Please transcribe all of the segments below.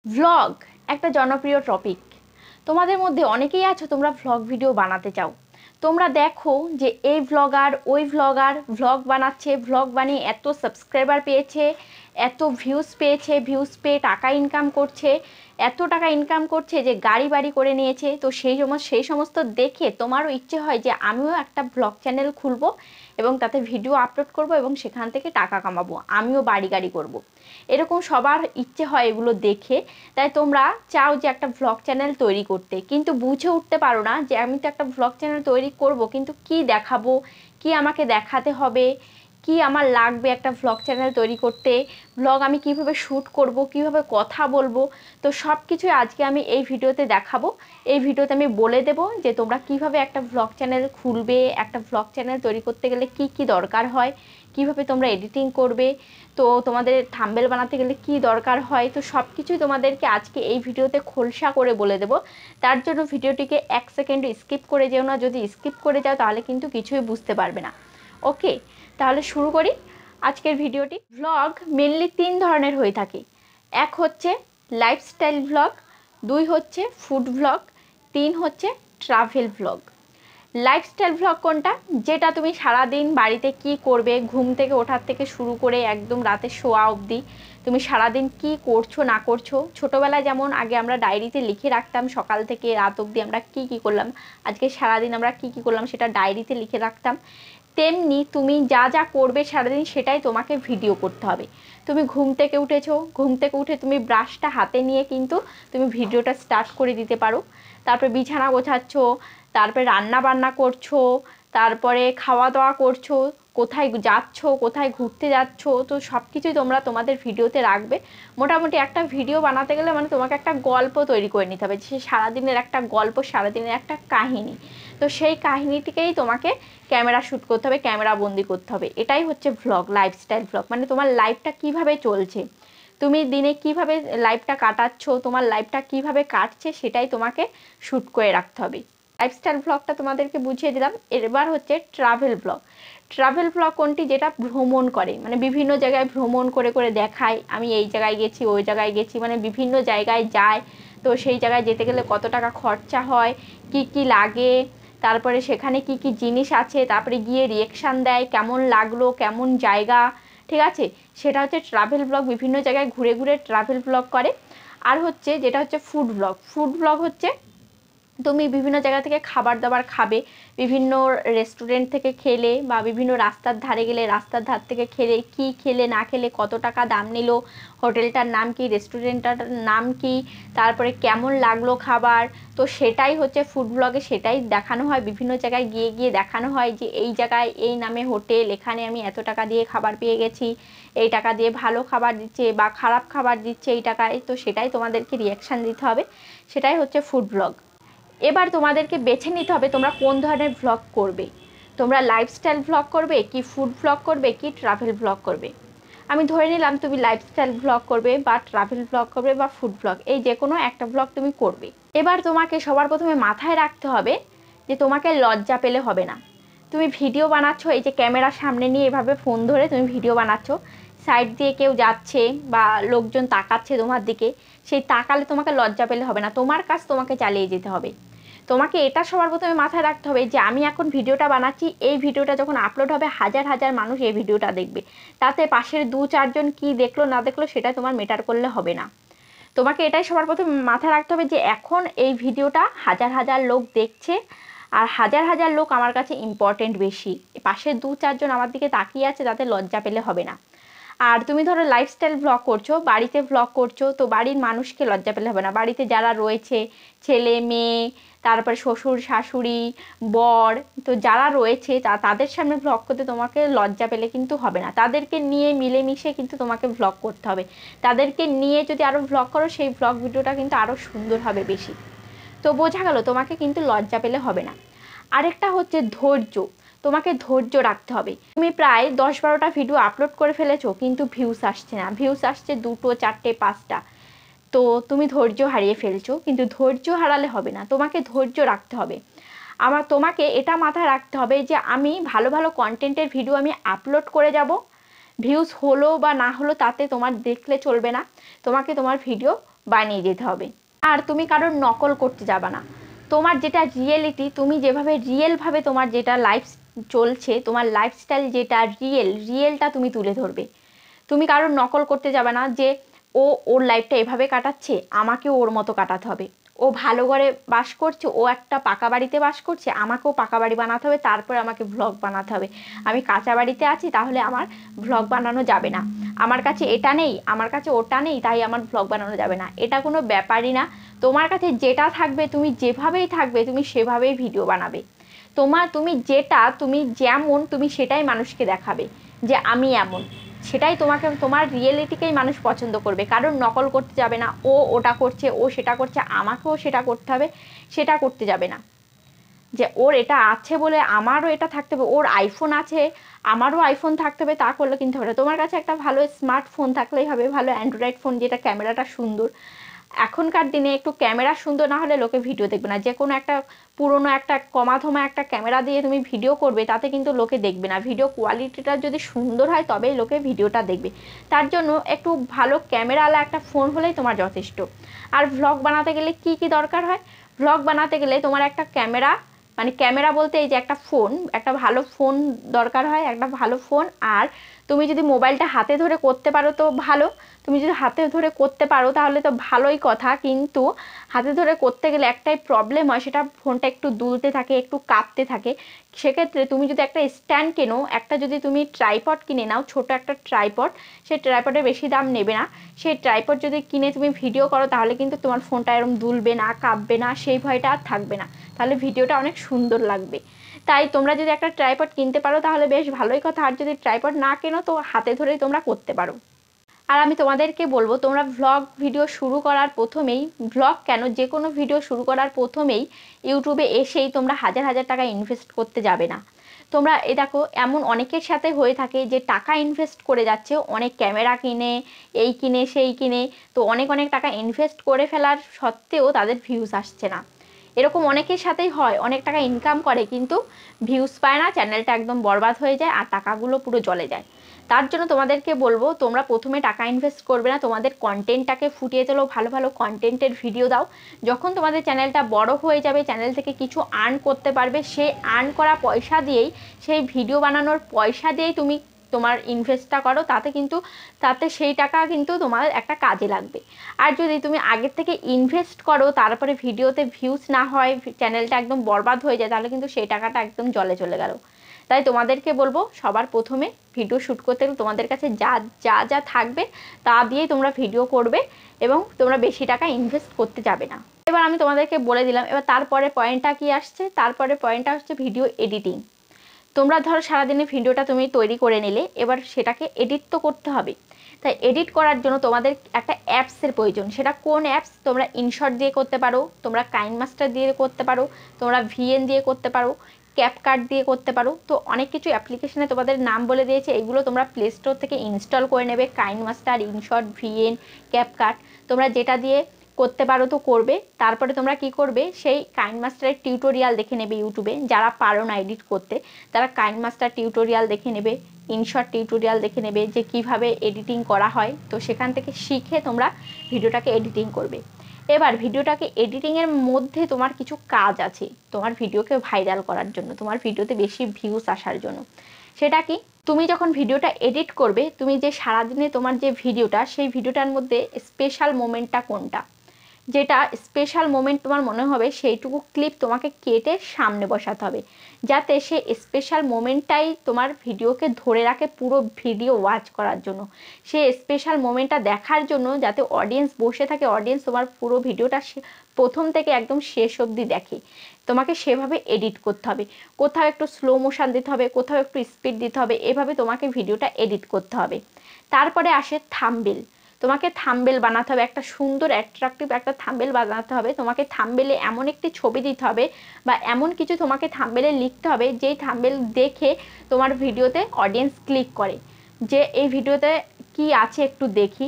Vlog একটা জনপ্রিয় topic. তোমাদের মধ্যে অনেকেই আছো তোমরা ভ্লগ ভিডিও বানাতে চাও। তোমরা দেখো যে এই ভ্লগার ওই ভ্লগার ভ্লগ বানাচ্ছে, ভ্লগ বানিয়ে এত সাবস্ক্রাইবার পেয়েছে, এত ভিউজ পেয়েছে, ভিউজ পেয়ে টাকা ইনকাম করছে, এত টাকা ইনকাম করছে যে গাড়ি বাড়ি করে নিয়েছে। তো সেই সমস্ত দেখে তোমারও ইচ্ছে হয় যে আমিও একটা ভ্লগ চ্যানেল খুলবো এবং তাতে ভিডিও আপলোড করব এবং সেখান থেকে টাকা কামাবো, আমিও বাড়ি গাড়ি করব। এরকম সবার ইচ্ছে হয় এগুলো দেখে। তাই তোমরা চাও যে একটা ভ্লগ চ্যানেল তৈরি করতে, কিন্তু বুঝে উঠতে পারো না যে আমি তো একটা ভ্লগ চ্যানেল তৈরি করব, কিন্তু কি দেখাবো, কি আমাকে দেখাতে হবে, কি আমার লাগবে একটা ভ্লগ চ্যানেল তৈরি করতে, ভ্লগ আমি কিভাবে শ্যুট করব, কিভাবে কথা বলবো। তো সব কিছুই আজকে আমি এই ভিডিওতে দেখাবো। এই ভিডিওতে আমি বলে দেব যে তোমরা কিভাবে একটা ভ্লগ চ্যানেল খুলবে, একটা ভ্লগ চ্যানেল তৈরি করতে গেলে কি কি দরকার হয়, কিভাবে তোমরা এডিটিং করবে, তো তোমাদের থাম্বনেল বানাতে গেলে কি দরকার হয়। তো সব কিছুই তোমাদেরকে আজকে এই ভিডিওতে খোলসা করে বলে দেব। তার জন্য ভিডিওটিকে 1 সেকেন্ড স্কিপ করে যেও না, যদি স্কিপ করে যাও তাহলে কিন্তু কিছুই বুঝতে পারবে না। ওকে, তাহলে শুরু করি আজকের ভিডিওটি। ভ্লগ মেনলি 3 ধরনের হয়ে থাকে। এক হচ্ছে লাইফস্টাইল ভ্লগ, 2 হচ্ছে ফুড ভ্লগ, 3 হচ্ছে ট্রাভেল ভ্লগ। লাইফস্টাইল ভ্লগ কোনটা? যেটা তুমি সারাদিন বাড়িতে কি করবে, ঘুম থেকে ওঠার থেকে শুরু করে একদম রাতে শোয়া অবধি তুমি সারাদিন কি করছো না করছো। ছোটোবেলায় যেমন আগে আমরা ডায়েরিতে লিখে রাখতাম সকাল থেকে রাত অবধি আমরা কি কি করলাম, আজকে সারাদিন আমরা কি কি করলাম সেটা ডায়েরিতে লিখে রাখতাম। তেমনি তুমি যা যা করবে সারাদিন সেটাই তোমাকে ভিডিও করতে হবে। তুমি ঘুম থেকে উঠেছো, ঘুম থেকে উঠে তুমি ব্রাশটা হাতে নিয়ে কিন্তু তুমি ভিডিওটা স্টার্ট করে দিতে পারো। তারপরে বিছানা গোছাচ্ছ, তারপরে রান্না বান্না করছো, তারপরে খাওয়া দাওয়া করছো, কোথায় যাচ্ছ, কোথায় ঘুরতে যাচ্ছ, তো সব কিছুই তোমরা তোমাদের ভিডিওতে রাখবে। মোটামুটি একটা ভিডিও বানাতে গেলে মানে তোমাকে একটা গল্প তৈরি করে নিতে হবে, সে সারাদিনের একটা গল্প, সারাদিনের একটা কাহিনী। তো সেই কাহিনীটিকেই তোমাকে ক্যামেরা শ্যুট করতে হবে, ক্যামেরা বন্দি করতে হবে। এটাই হচ্ছে ভ্লগ, লাইফস্টাইল ভ্লগ। মানে তোমার লাইফটা কিভাবে চলছে, তুমি দিনে কিভাবে লাইফটা কাটাচ্ছ, তোমার লাইফটা কিভাবে কাটছে সেটাই তোমাকে শ্যুট করে রাখতে হবে। লাইফস্টাইল ব্লগটা তোমাদেরকে বুঝিয়ে দিলাম। এবার হচ্ছে ট্রাভেল ব্লগ। ট্রাভেল ব্লগ কোনটি? যেটা ভ্রমণ করে, মানে বিভিন্ন জায়গায় ভ্রমণ করে করে দেখায় আমি এই জায়গায় গেছি, ওই জায়গায় গেছি, মানে বিভিন্ন জায়গায় যায়। তো সেই জায়গায় যেতে গেলে কত টাকা খরচা হয়, কি কি লাগে, তারপরে সেখানে কি কি জিনিস আছে, তারপরে গিয়ে রিয়েকশান দেয় কেমন লাগলো, কেমন জায়গা, ঠিক আছে। সেটা হচ্ছে ট্রাভেল ব্লগ, বিভিন্ন জায়গায় ঘুরে ঘুরে ট্রাভেল ব্লগ করে। আর হচ্ছে যেটা হচ্ছে ফুড ব্লগ। ফুড ব্লগ হচ্ছে তুমি বিভিন্ন জায়গা থেকে খাবার দাবার খাবে, বিভিন্ন রেস্টুরেন্ট থেকে খেলে বা বিভিন্ন রাস্তার ধারে গেলে রাস্তার ধার থেকে খেলে, কি খেলে না খেলে, কত টাকা দাম নিল, হোটেলটার নাম কি, রেস্টুরেন্টটার নাম কি, তারপরে কেমন লাগলো খাবার। তো সেটাই হচ্ছে ফুড ব্লগে, সেটাই দেখানো হয়। বিভিন্ন জায়গায় গিয়ে গিয়ে দেখানো হয় যে এই জায়গায় এই নামে হোটেল, এখানে আমি এত টাকা দিয়ে খাবার পেয়ে গেছি, এই টাকা দিয়ে ভালো খাবার দিচ্ছে বা খারাপ খাবার দিচ্ছে এই টাকায়। তো সেটাই তোমাদেরকে রিয়াকশান দিতে হবে, সেটাই হচ্ছে ফুড ব্লগ। এবার তোমাদেরকে বেছে নিতে হবে তোমরা কোন ধরনের ভ্লগ করবে। তোমরা লাইফস্টাইল ভ্লগ করবে, কি ফুড ভ্লগ করবে, কি ট্রাভেল ভ্লগ করবে। আমি ধরে নিলাম তুমি লাইফস্টাইল ভ্লগ করবে বা ট্রাভেল ভ্লগ করবে বা ফুড ভ্লগ, এই যে কোনো একটা ভ্লগ তুমি করবে। এবার তোমাকে সবার প্রথমে মাথায় রাখতে হবে যে তোমাকে লজ্জা পেলে হবে না। তুমি ভিডিও বানাচ্ছ, এই যে ক্যামেরার সামনে নিয়ে এভাবে ফোন ধরে তুমি ভিডিও বানাচ্ছ, সাইড দিয়ে কেউ যাচ্ছে বা লোকজন তাকাচ্ছে তোমার দিকে, সেই তাকালে তোমাকে লজ্জা পেলে হবে না, তোমার কাজ তোমাকে চালিয়ে যেতে হবে। তোমাকে এটা সবার প্রথমে মাথায় রাখতে হবে যে আমি এখন ভিডিওটা বানাচ্ছি, এই ভিডিওটা যখন আপলোড হবে হাজার হাজার মানুষ এই ভিডিওটা দেখবে, তাতে পাশের 2-4 জন কী দেখলো না দেখলো সেটা তোমার ম্যাটার করলে হবে না। তোমাকে এটাই সবার প্রথমে মাথায় রাখতে হবে যে এখন এই ভিডিওটা হাজার হাজার লোক দেখছে, আর হাজার হাজার লোক আমার কাছে ইম্পর্টেন্ট বেশি। পাশের 2-4 জন আমার দিকে তাকিয়ে আছে, তাতে লজ্জা পেলে হবে না। আর তুমি ধরো লাইফস্টাইল ভ্লগ করছো, বাড়িতে ভ্লগ করছো, তো বাড়ির মানুষকে লজ্জা পেলে হবে না। বাড়িতে যারা রয়েছে, ছেলে মেয়ে, তারপরে শ্বশুর শাশুড়ি, বর, তো যারা রয়েছে তাদের সামনে ভ্লগ করতে তোমাকে লজ্জা পেলে কিন্তু হবে না। তাদেরকে নিয়ে মিলেমিশে কিন্তু তোমাকে ভ্লগ করতে হবে। তাদেরকে নিয়ে যদি আরও ভ্লগ করো সেই ভ্লগ ভিডিওটা কিন্তু আরও সুন্দর হবে বেশি। তো বোঝা গেল তোমাকে কিন্তু লজ্জা পেলে হবে না। আরেকটা হচ্ছে ধৈর্য। তোমাকে ধৈর্য রাখতে হবে। তুমি প্রায় 10-12টা ভিডিও আপলোড করে ফেলেছো, কিন্তু ভিউস আসছে না, ভিউস আসছে 2, 4, 5টা। তো তুমি ধৈর্য হারিয়ে ফেলছো, কিন্তু ধৈর্য হারালে হবে না, তোমাকে ধৈর্য রাখতে হবে। তোমাকে এটা মাথায় রাখতে হবে যে আমি ভালো ভালো কন্টেন্টের ভিডিও আমি আপলোড করে যাব, ভিউজ হলো বা না হলো তাতে তোমার দেখলে চলবে না। তোমাকে তোমার ভিডিও বানিয়ে যেতে হবে। আর তুমি কারোর নকল করতে যাবে না। তোমার যেটা রিয়েলিটি, তুমি যেভাবে রিয়েলভাবে তোমার যেটা লাইফ চলছে, তোমার লাইফস্টাইল যেটা রিয়েলটা তুমি তুলে ধরবে। তুমি কারোর নকল করতে যাবে না যে ওর লাইফটা এভাবে কাটাচ্ছে, আমাকেও ওর মতো কাটাতে হবে। ও ভালো ঘরে বাস করছে, ও একটা পাকা বাড়িতে বাস করছে, আমাকেও পাকা বাড়ি বানাতে হবে, তারপরে আমাকে ভ্লগ বানাতে হবে। আমি কাঁচা বাড়িতে আছি, তাহলে আমার ভ্লগ বানানো যাবে না। আমার কাছে এটা নেই, আমার কাছে ওটা নেই, তাই আমার ভ্লগ বানানো যাবে না। এটা কোনো ব্যাপারই না। তোমার কাছে যেটা থাকবে, তুমি যেভাবেই থাকবে, তুমি সেভাবেই ভিডিও বানাবে। তুমি যেমন তুমি সেটাই মানুষকে দেখাবে যে আমি এমন। সেটাই তোমার রিয়েলিটিকেই মানুষ পছন্দ করবে। কারণ নকল করতে যাবে না, ও ওটা করছে, ও সেটা করছে, আমাকেও সেটা করতে হবে, সেটা করতে যাবে না। যে ওর এটা আছে বলে আমারও এটা থাকতে হবে, ওর আইফোন আছে আমারও আইফোন থাকতে হবে, তা করলে কিন্তু হবে না। তোমার কাছে একটা ভালো স্মার্টফোন থাকলেই হবে, ভালো অ্যান্ড্রয়েড ফোন যেটা ক্যামেরাটা সুন্দর। এখনকার দিনে একটু ক্যামেরা সুন্দর না হলে লোকে ভিডিও দেখবে না। যে কোনো একটা পুরনো একটা কমাধমা একটা ক্যামেরা দিয়ে তুমি ভিডিও করবে, তাতে কিন্তু লোকে দেখবে না। ভিডিও কোয়ালিটিটা যদি সুন্দর হয় তবেই লোকে ভিডিওটা দেখবে। তার জন্য একটু ভালো ক্যামেরাওয়ালা একটা ফোন হলেই তোমার যথেষ্ট। আর ভ্লগ বানাতে গেলে কি কি দরকার হয়? ভ্লগ বানাতে গেলে তোমার একটা ক্যামেরা, মানে ক্যামেরা বলতে এই যে একটা ফোন, একটা ভালো ফোন দরকার হয়, একটা ভালো ফোন। আর তুমি যদি মোবাইলটা হাতে ধরে করতে পারো তো ভালো। তুমি যদি হাতে ধরে করতে পারো তাহলে তো ভালোই কথা, কিন্তু হাতে ধরে করতে গেলে একটাই প্রবলেম হয়, সেটা ফোনটা একটু দুলতে থাকে, একটু কাঁপতে থাকে। সেক্ষেত্রে তুমি যদি একটা স্ট্যান্ড কেনো, একটা যদি তুমি ট্রাইপড কিনে নাও, ছোট একটা ট্রাইপড, সেই ট্রাইপডের বেশি দাম নেবে না। সেই ট্রাইপড যদি কিনে তুমি ভিডিও করো, তাহলে কিন্তু তোমার ফোনটা এরকম দুলবে না, কাঁপবে না, সেই ভয়টা আর থাকবে না। তাহলে ভিডিওটা অনেক সুন্দর লাগবে। তাই তোমরা যদি একটা ট্রাইপড কিনতে পারো তাহলে বেশ ভালোই কথা। আর যদি ট্রাইপড না কেনো তো হাতে ধরেই তোমরা করতে পারো। আর আমি তোমাদেরকে বলবো, তোমরা ভ্লগ ভিডিও শুরু করার প্রথমেই, ভ্লগ কেন, যে কোনো ভিডিও শুরু করার প্রথমেই ইউটিউবে এসেই তোমরা হাজার হাজার টাকা ইনভেস্ট করতে যাবে না। তোমরা দেখো, এমন অনেকের সাথে হয়ে থাকে যে টাকা ইনভেস্ট করে যাচ্ছে, অনেক ক্যামেরা কিনে, এই কিনে সেই কিনে, তো অনেক অনেক টাকা ইনভেস্ট করে ফেলার সত্ত্বেও তাদের ভিউজ আসছে না। এরকম অনেকের সাথেই হয়, অনেক টাকা ইনকাম করে কিন্তু ভিউজ পায় না, চ্যানেলটা একদম বরবাদ হয়ে যায় আর টাকাগুলো পুরো জলে যায়। তার জন্য তোমাদেরকে বলবো, তোমরা প্রথমে টাকা ইনভেস্ট করবে না, তোমাদের কন্টেন্টটাকে ফুটিয়ে তোলো, ভালো ভালো কন্টেন্টের ভিডিও দাও। যখন তোমাদের চ্যানেলটা বড় হয়ে যাবে, চ্যানেল থেকে কিছু আর্ন করতে পারবে, সেই আর্ন করা পয়সা দিয়েই, সেই ভিডিও বানানোর পয়সা দিয়েই তুমি তোমার ইনভেস্টটা করো, তাতে সেই টাকা কিন্তু তোমার একটা কাজে লাগবে। আর যদি তুমি আগের থেকে ইনভেস্ট করো, তারপরে ভিডিওতে ভিউজ না হয়, চ্যানেলটা একদম বরবাদ হয়ে যায়, তাহলে কিন্তু সেই টাকাটা একদম জলে চলে গেল। তাই তোমাদেরকে বলবো, সবার প্রথমে ভিডিও শ্যুট করতে গেলে তোমাদের কাছে যা যা যা থাকবে তা দিয়েই তোমরা ভিডিও করবে, এবং তোমরা বেশি টাকা ইনভেস্ট করতে যাবে না। এবার আমি তোমাদেরকে বলে দিলাম। এবার তারপরে পয়েন্টটা কি আসছে? তারপরে পয়েন্টটা হচ্ছে ভিডিও এডিটিং। তোমরা ধরো সারাদিনে ভিডিওটা তুমি তৈরি করে নিলে, এবার সেটাকে এডিট তো করতে হবে। তাই এডিট করার জন্য তোমাদের একটা অ্যাপসের প্রয়োজন। সেটা কোন অ্যাপস? তোমরা ইনশট দিয়ে করতে পারো, তোমরা কাইনমাস্টার দিয়ে করতে পারো, তোমরা ভিএন দিয়ে করতে পারো, ক্যাপকাট দিয়ে করতে পারো। তো অনেক কিছু অ্যাপ্লিকেশনে তোমাদের নাম বলে দিয়েছে, এগুলো তোমরা প্লে স্টোর থেকে ইনস্টল করে নেবে। কাইনমাস্টার, ইনশট, ভিএন, ক্যাপকাট, তোমরা যেটা দিয়ে করতে পারো তো করবে। তারপরে তোমরা কি করবে, সেই কাইনমাস্টারের টিউটোরিয়াল দেখে নেবে ইউটিউবে। যারা পারো না এডিট করতে, তারা কাইনমাস্টার টিউটোরিয়াল দেখে নেবে, ইনশট টিউটোরিয়াল দেখে নেবে যে কিভাবে এডিটিং করা হয়। তো সেখান থেকে শিখে তোমরা ভিডিওটাকে এডিটিং করবে। এবার ভিডিওটাকে এডিটিংয়ের মধ্যে তোমার কিছু কাজ আছে তোমার ভিডিওকে ভাইরাল করার জন্য, তোমার ভিডিওতে বেশি ভিউজ আসার জন্য। সেটা কি? তুমি যখন ভিডিওটা এডিট করবে, তুমি যে সারাদিনে তোমার যে ভিডিওটা, সেই ভিডিওটার মধ্যে স্পেশাল মোমেন্টটা কোনটা, যেটা স্পেশাল মোমেন্ট তোমার মনে হবে, সেইটুকু ক্লিপ তোমাকে কেটে সামনে বসাতে হবে, যাতে সে স্পেশাল মোমেন্টটাই তোমার ভিডিওকে ধরে রাখে পুরো ভিডিও ওয়াচ করার জন্য। সে স্পেশাল মোমেন্টটা দেখার জন্য যাতে অডিয়েন্স বসে থাকে, অডিয়েন্স তোমার পুরো ভিডিওটা প্রথম থেকে একদম শেষ অবধি দেখে। তোমাকে সেভাবে এডিট করতে হবে। কোথাও একটু স্লো মোশন দিতে হবে, কোথাও একটু স্পিড দিতে হবে, এভাবে তোমাকে ভিডিওটা এডিট করতে হবে। তারপরে আসে থাম্বনেল। তোমাকে থাম্বনেল বানাতে হবে, একটা সুন্দর অ্যাট্রাকটিভ একটা থাম্বনেল বানাতে হবে। তোমাকে থাম্বনেলে এমন একটি ছবি দিতে হবে, বা এমন কিছু তোমাকে থাম্বনেলে লিখতে হবে, যেই থাম্বনেল দেখে তোমার ভিডিওতে অডিয়েন্স ক্লিক করে, যে এই ভিডিওতে কি আছে একটু দেখি,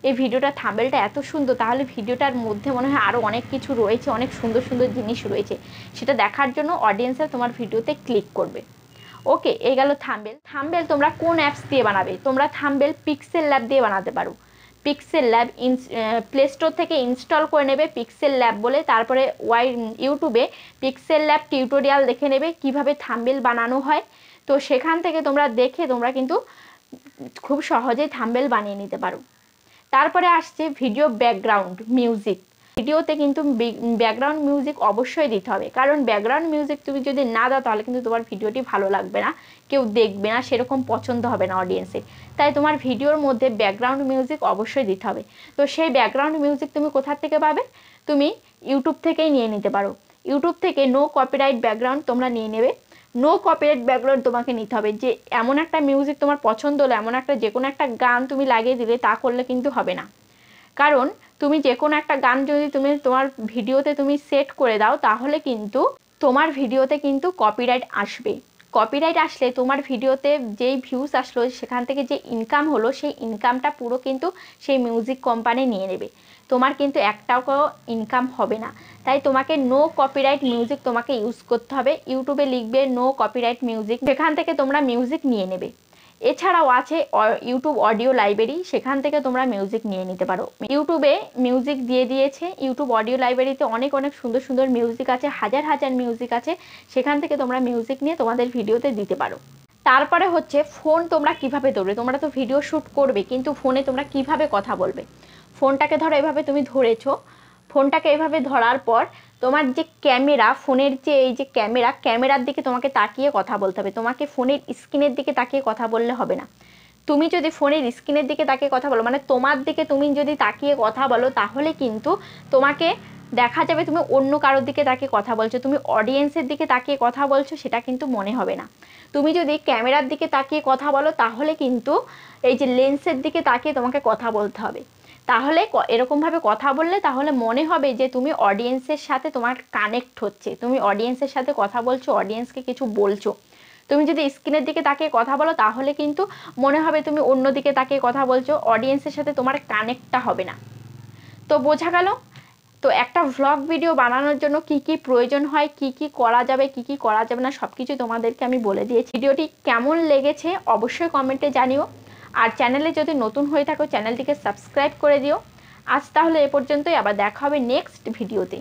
এই ভিডিওটার থাম্বনেলটা এত সুন্দর, তাহলে ভিডিওটার মধ্যে মনে হয় আরও অনেক কিছু রয়েছে, অনেক সুন্দর সুন্দর জিনিস রয়েছে, সেটা দেখার জন্য অডিয়েন্সরা তোমার ভিডিওতে ক্লিক করবে। ওকে, এই গেল থাম্বনেল। থাম্বনেল তোমরা কোন অ্যাপস দিয়ে বানাবে? তোমরা থাম্বনেল পিক্সেল ল্যাব দিয়ে বানাতে পারো। পিক্সেল ল্যাব প্লে স্টোর থেকে ইনস্টল করে নেবে পিক্সেল ল্যাব বলে, তারপরে ইউটিউবে পিক্সেল ল্যাব টিউটোরিয়াল দেখে নেবে কিভাবে থাম্বনেল বানানো হয়। তো সেখান থেকে তোমরা দেখে তোমরা কিন্তু খুব সহজেই থাম্বনেল বানিয়ে নিতে পারো। তারপরে আসছে ভিডিও ব্যাকগ্রাউন্ড মিউজিক। ভিডিওতে কিন্তু ব্যাকগ্রাউন্ড মিউজিক অবশ্যই দিতে হবে, কারণ ব্যাকগ্রাউন্ড মিউজিক তুমি যদি না দাও তাহলে কিন্তু তোমার ভিডিওটি ভালো লাগবে না, কেউ দেখবে না, সেরকম পছন্দ হবে না অডিয়েন্সের। তাই তোমার ভিডিওর মধ্যে ব্যাকগ্রাউন্ড মিউজিক অবশ্যই দিতে হবে। তো সেই ব্যাকগ্রাউন্ড মিউজিক তুমি কোথা থেকে পাবে? তুমি ইউটিউব থেকেই নিয়ে নিতে পারো। ইউটিউব থেকে নো কপিরাইট ব্যাকগ্রাউন্ড তোমরা নিয়ে নেবে। নো কপিরাইট ব্যাকগ্রাউন্ড তোমাকে নিতে হবে, যে এমন একটা মিউজিক তোমার পছন্দ হলো, এমন একটা যে কোনো একটা গান তুমি লাগিয়ে দিলে তা করলে কিন্তু হবে না। কারণ তুমি যে কোনো একটা গান যদি তুমি তোমার ভিডিওতে তুমি সেট করে দাও তাহলে কিন্তু তোমার ভিডিওতে কিন্তু কপিরাইট আসবে। কপিরাইট আসলে তোমার ভিডিওতে যেই ভিউজ আসলো সেখান থেকে যে ইনকাম হলো সেই ইনকামটা পুরো কিন্তু সেই মিউজিক কোম্পানি নিয়ে নেবে, তোমার কিন্তু একটাও ইনকাম হবে না। তাই তোমাকে নো কপিরাইট মিউজিক তোমাকে ইউজ করতে হবে। ইউটিউবে লিখবে নো কপিরাইট মিউজিক, সেখান থেকে তোমরা মিউজিক নিয়ে নেবে। এছাড়াও আছে ইউটিউব অডিও লাইব্রেরি, সেখান থেকে তোমরা মিউজিক নিয়ে নিতে পারো। ইউটিউবে মিউজিক দিয়ে দিয়েছে, ইউটিউব অডিও লাইব্রেরিতে অনেক অনেক সুন্দর সুন্দর মিউজিক আছে, হাজার হাজার মিউজিক আছে, সেখান থেকে তোমরা মিউজিক নিয়ে তোমাদের ভিডিওতে দিতে পারো। তারপরে হচ্ছে ফোন তোমরা কিভাবে ধরবে। তোমরা তো ভিডিও শ্যুট করবে, কিন্তু ফোনে তোমরা কিভাবে কথা বলবে। ফোনটাকে ধরো এভাবে তুমি ধরেছো, ফোনটাকে এভাবে ধরার পর তোমার যে ক্যামেরা, ফোনের যে এই যে ক্যামেরার দিকে তোমাকে তাকিয়ে কথা বলতে হবে। তোমাকে ফোনের স্ক্রিনের দিকে তাকিয়ে কথা বললে হবে না। তুমি যদি ফোনের স্ক্রিনের দিকে তাকিয়ে কথা বলো, মানে তোমার দিকে তুমি যদি তাকিয়ে কথা বলো, তাহলে কিন্তু তোমাকে দেখা যাবে তুমি অন্য কারোর দিকে তাকিয়ে কথা বলছো, তুমি অডিয়েন্সের দিকে তাকিয়ে কথা বলছো, সেটা কিন্তু মনে হবে না। তুমি যদি ক্যামেরার দিকে তাকিয়ে কথা বলো তাহলে কিন্তু এই যে লেন্সের দিকে তাকিয়ে তোমাকে কথা বলতে হবে। তাহলে এরকমভাবে কথা বললে তাহলে মনে হবে যে তুমি অডিয়েন্সের সাথে তোমার কানেক্ট হচ্ছে, তুমি অডিয়েন্সের সাথে কথা বলছো, অডিয়েন্সকে কিছু বলছো। তুমি যদি স্ক্রিনের দিকে তাকিয়ে কথা বলো তাহলে কিন্তু মনে হবে তুমি অন্য দিকে তাকিয়ে কথা বলছো, অডিয়েন্সের সাথে তোমার কানেক্টটা হবে না। তো বোঝা গেল? তো একটা ভ্লগ ভিডিও বানানোর জন্য কি কি প্রয়োজন হয়, কি কি করা যাবে, কি কি করা যাবে না, সব কিছু তোমাদেরকে আমি বলে দিয়েছি। ভিডিওটি কেমন লেগেছে অবশ্যই কমেন্টে জানিও। আর চ্যানেলে যদি নতুন হয়ে থাকো চ্যানেলটিকে সাবস্ক্রাইব করে দিও। আজ তাহলে এ পর্যন্তই, আবার দেখা হবে নেক্সট ভিডিওতে।